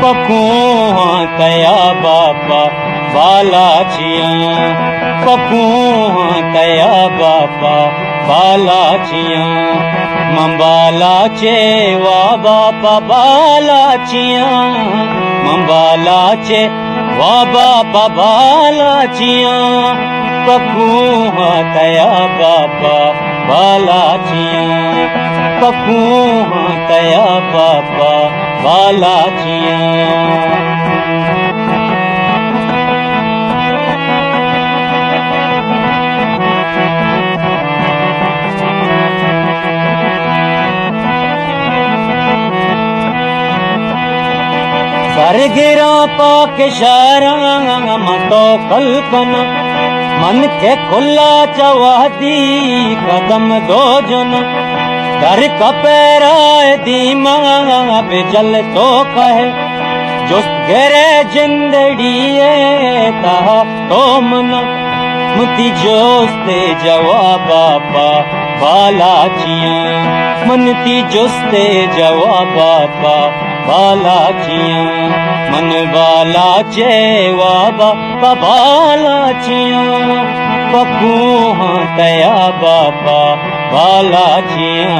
पकुआ तया बापा बालाचिया पकुआ तया बापा बालाचिया मंबालाचे वा बापा बालाचिया मंबालाचे वा बापा बालाचिया पकुआ तया बापा बालाचिया पकुआ तया बापा बालाचिया सर गिरा पाक शारा मतो कल्पना मन के खुला चवादी कदम दो जन कर कपेराए दीमा बिजल तो कहे जुस गिरे जिंदड़िए कहा तो मना मुती जोस्ते जवाब बापा बालाचिया मनती जोस्ते जवाब बापा बालाचिया मन बालाचे वाबा बालाचिया पकुआ तया बापा बालाचिया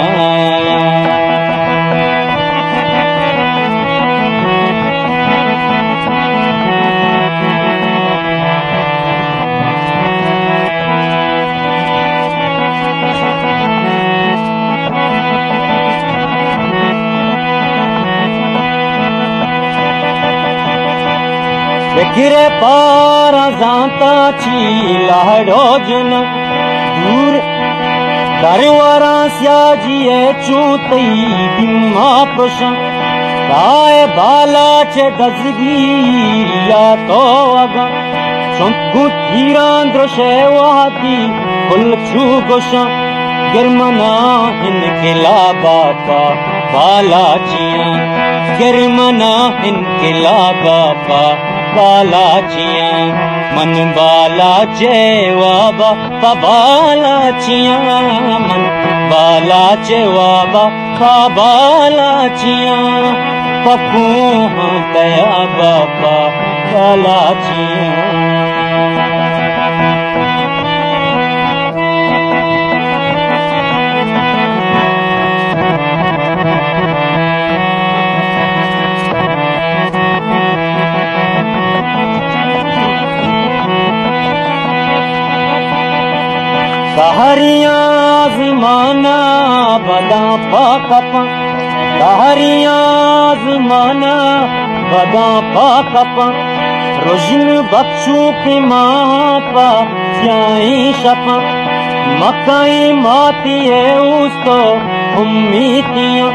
गिरे पारा जाता छी लाडो जन दूर दरवारा स्याजिए चूतई बिम्मा प्रशन काय बाला चे दजगीरिया तो अगा चुंकू तीरान द्रशे वादी फुल छू गोशा गिरमना इनकिला बापा बालाचिया गिरमना इनकिला बापा बालाचिया मन बालाचे वाबा बालाचिया मन बालाचे वाबा बालाचिया पकुआ तया बापा बालाचिया कहरिया ज़माना बदा पाकपा कहरिया ज़माना बदा पाकपा रोशन बख्शू के मापा स्याई शपा मकाई माती है उस तो उम्मीदियाँ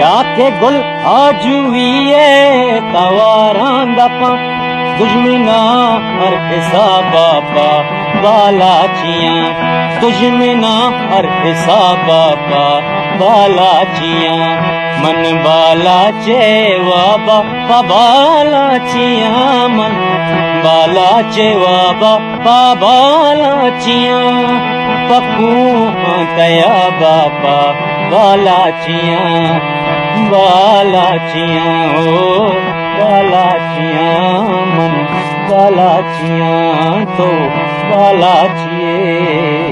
या के गुल आजुए तवारांदपा दुश्मना हर किसा बापा बालाचिया दुश्मना हर किसा बापा बालाचिया मन बालाचे वाबा बालाचिया मन बालाचे वाबा बालाचिया पकुआ तया बापा बालाचिया बालाचिया ओ बालाचिया मन बालाचिया तो बालाचिए।